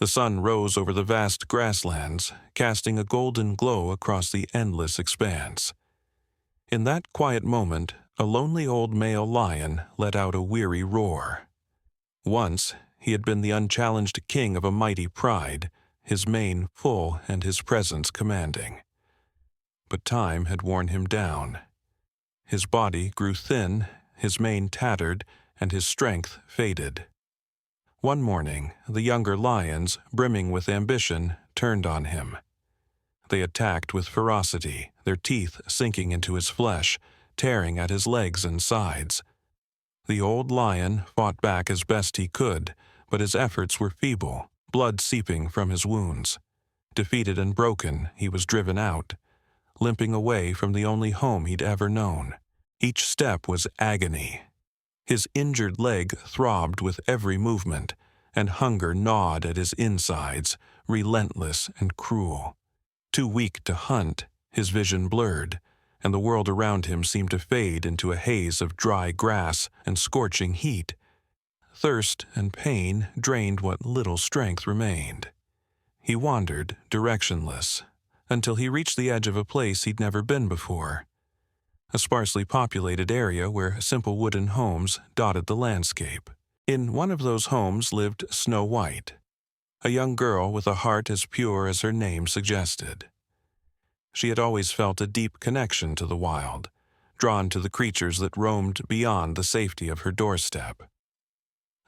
The sun rose over the vast grasslands, casting a golden glow across the endless expanse. In that quiet moment, a lonely old male lion let out a weary roar. Once, he had been the unchallenged king of a mighty pride, his mane full and his presence commanding. But time had worn him down. His body grew thin, his mane tattered, and his strength faded. One morning, the younger lions, brimming with ambition, turned on him. They attacked with ferocity, their teeth sinking into his flesh, tearing at his legs and sides. The old lion fought back as best he could, but his efforts were feeble, blood seeping from his wounds. Defeated and broken, he was driven out, limping away from the only home he'd ever known. Each step was agony. His injured leg throbbed with every movement, and hunger gnawed at his insides, relentless and cruel. Too weak to hunt, his vision blurred, and the world around him seemed to fade into a haze of dry grass and scorching heat. Thirst and pain drained what little strength remained. He wandered, directionless, until he reached the edge of a place he'd never been before. A sparsely populated area where simple wooden homes dotted the landscape. In one of those homes lived Snow White, a young girl with a heart as pure as her name suggested. She had always felt a deep connection to the wild, drawn to the creatures that roamed beyond the safety of her doorstep.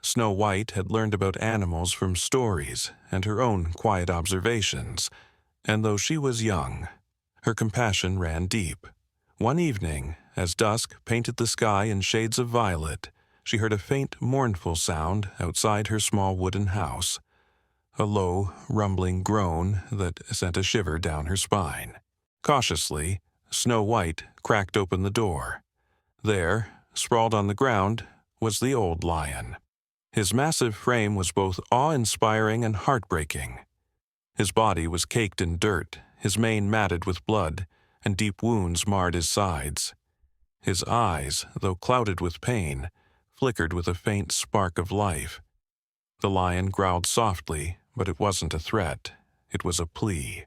Snow White had learned about animals from stories and her own quiet observations, and though she was young, her compassion ran deep. One evening, as dusk painted the sky in shades of violet, she heard a faint, mournful sound outside her small wooden house, a low, rumbling groan that sent a shiver down her spine. Cautiously, Snow White cracked open the door. There, sprawled on the ground, was the old lion. His massive frame was both awe-inspiring and heartbreaking. His body was caked in dirt, his mane matted with blood, and deep wounds marred his sides. His eyes, though clouded with pain, flickered with a faint spark of life. The lion growled softly, but it wasn't a threat. It was a plea.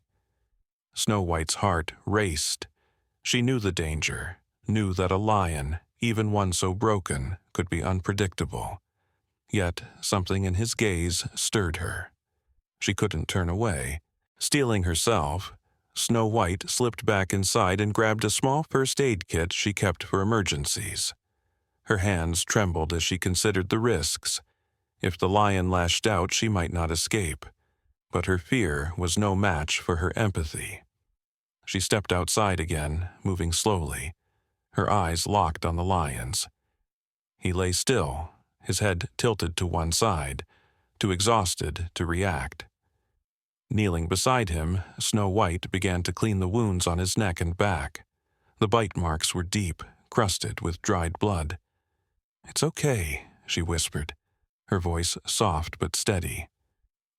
Snow White's heart raced. She knew the danger, knew that a lion, even one so broken, could be unpredictable. Yet something in his gaze stirred her. She couldn't turn away. Steeling herself, Snow White slipped back inside and grabbed a small first aid kit she kept for emergencies. Her hands trembled as she considered the risks. If the lion lashed out, she might not escape. But her fear was no match for her empathy. She stepped outside again, moving slowly, her eyes locked on the lion's. He lay still, his head tilted to one side, too exhausted to react. Kneeling beside him, Snow White began to clean the wounds on his neck and back. The bite marks were deep, crusted with dried blood. "It's okay," she whispered, her voice soft but steady.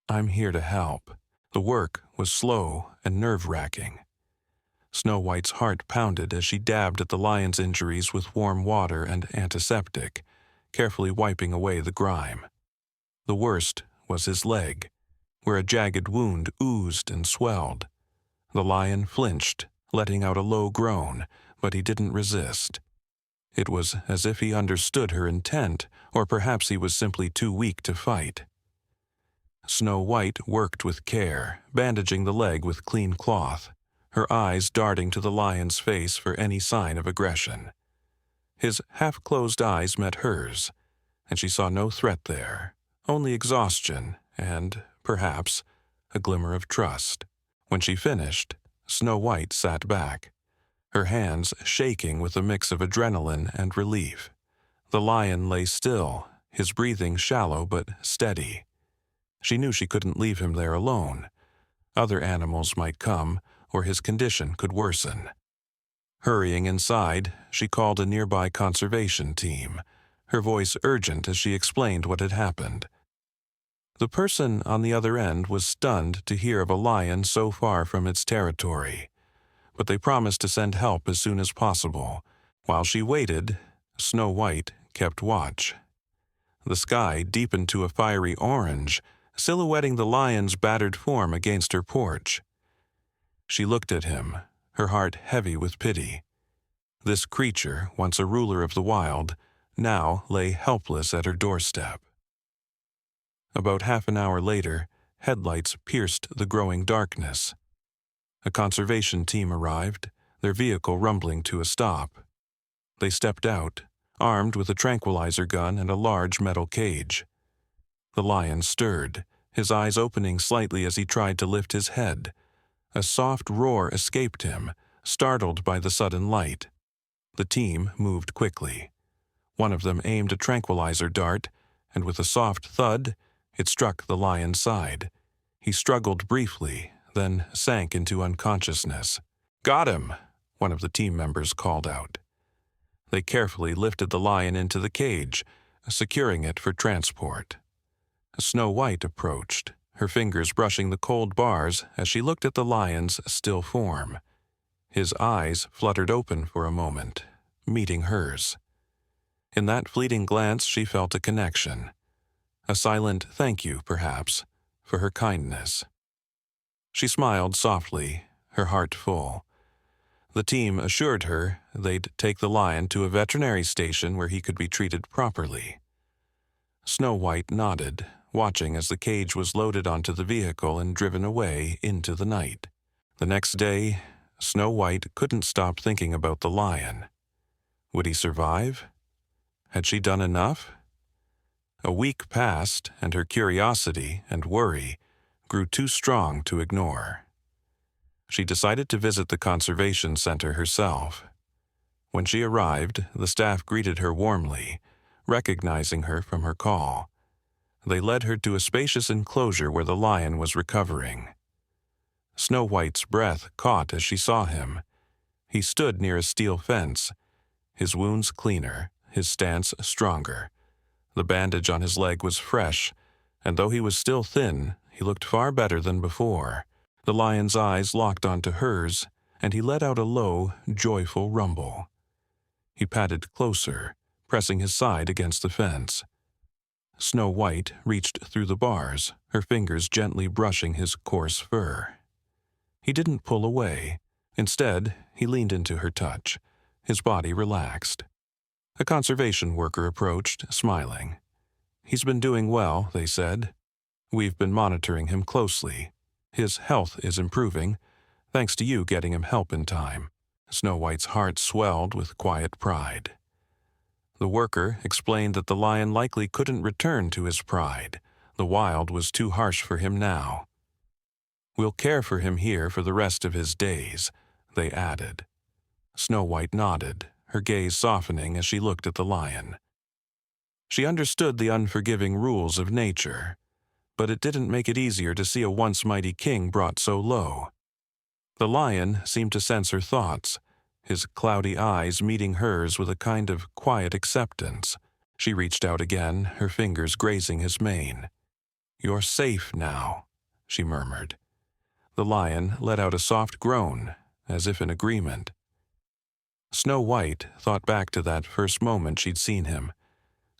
"I'm here to help." The work was slow and nerve-wracking. Snow White's heart pounded as she dabbed at the lion's injuries with warm water and antiseptic, carefully wiping away the grime. The worst was his leg, where a jagged wound oozed and swelled. The lion flinched, letting out a low groan, but he didn't resist. It was as if he understood her intent, or perhaps he was simply too weak to fight. Snow White worked with care, bandaging the leg with clean cloth, her eyes darting to the lion's face for any sign of aggression. His half-closed eyes met hers, and she saw no threat there, only exhaustion and, perhaps, a glimmer of trust. When she finished, Snow White sat back, her hands shaking with a mix of adrenaline and relief. The lion lay still, his breathing shallow but steady. She knew she couldn't leave him there alone. Other animals might come, or his condition could worsen. Hurrying inside, she called a nearby conservation team, her voice urgent as she explained what had happened. The person on the other end was stunned to hear of a lion so far from its territory, but they promised to send help as soon as possible. While she waited, Snow White kept watch. The sky deepened to a fiery orange silhouetting the lion's battered form against her porch. She looked at him, her heart heavy with pity. This creature, once a ruler of the wild, now lay helpless at her doorstep. About half an hour later, headlights pierced the growing darkness. A conservation team arrived, their vehicle rumbling to a stop. They stepped out, armed with a tranquilizer gun and a large metal cage. The lion stirred, his eyes opening slightly as he tried to lift his head. A soft roar escaped him, startled by the sudden light. The team moved quickly. One of them aimed a tranquilizer dart, and with a soft thud, it struck the lion's side. He struggled briefly, then sank into unconsciousness. "Got him!" one of the team members called out. They carefully lifted the lion into the cage, securing it for transport. Snow White approached, her fingers brushing the cold bars as she looked at the lion's still form. His eyes fluttered open for a moment, meeting hers. In that fleeting glance she felt a connection. A silent thank you, perhaps, for her kindness. She smiled softly, her heart full. The team assured her they'd take the lion to a veterinary station where he could be treated properly. Snow White nodded, watching as the cage was loaded onto the vehicle and driven away into the night. The next day, Snow White couldn't stop thinking about the lion. Would he survive? Had she done enough? A week passed, and her curiosity and worry grew too strong to ignore. She decided to visit the conservation center herself. When she arrived, the staff greeted her warmly, recognizing her from her call. They led her to a spacious enclosure where the lion was recovering. Snow White's breath caught as she saw him. He stood near a steel fence, his wounds cleaner, his stance stronger. The bandage on his leg was fresh, and though he was still thin, he looked far better than before. The lion's eyes locked onto hers, and he let out a low, joyful rumble. He padded closer, pressing his side against the fence. Snow White reached through the bars, her fingers gently brushing his coarse fur. He didn't pull away. Instead, he leaned into her touch, his body relaxed. A conservation worker approached, smiling. "He's been doing well," they said. "We've been monitoring him closely. His health is improving, thanks to you getting him help in time." Snow White's heart swelled with quiet pride. The worker explained that the lion likely couldn't return to his pride. The wild was too harsh for him now. "We'll care for him here for the rest of his days," they added. Snow White nodded, her gaze softening as she looked at the lion. She understood the unforgiving rules of nature, but it didn't make it easier to see a once mighty king brought so low. The lion seemed to sense her thoughts, his cloudy eyes meeting hers with a kind of quiet acceptance. She reached out again, her fingers grazing his mane. "You're safe now," she murmured. The lion let out a soft groan, as if in agreement. Snow White thought back to that first moment she'd seen him,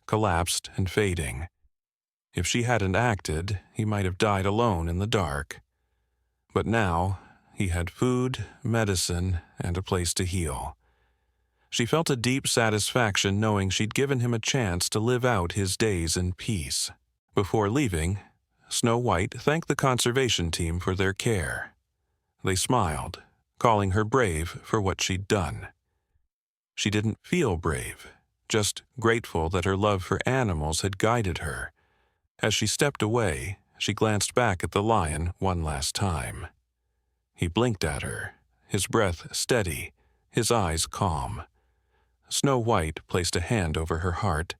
collapsed and fading. If she hadn't acted, he might have died alone in the dark. But now, he had food, medicine, and a place to heal. She felt a deep satisfaction knowing she'd given him a chance to live out his days in peace. Before leaving, Snow White thanked the conservation team for their care. They smiled, calling her brave for what she'd done. She didn't feel brave, just grateful that her love for animals had guided her. As she stepped away, she glanced back at the lion one last time. He blinked at her, his breath steady, his eyes calm. Snow White placed a hand over her heart,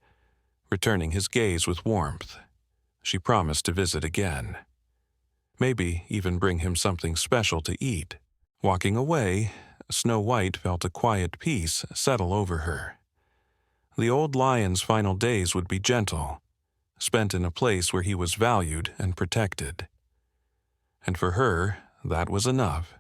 returning his gaze with warmth. She promised to visit again. Maybe even bring him something special to eat. Walking away, Snow White felt a quiet peace settle over her. The old lion's final days would be gentle, spent in a place where he was valued and protected. And for her, that was enough.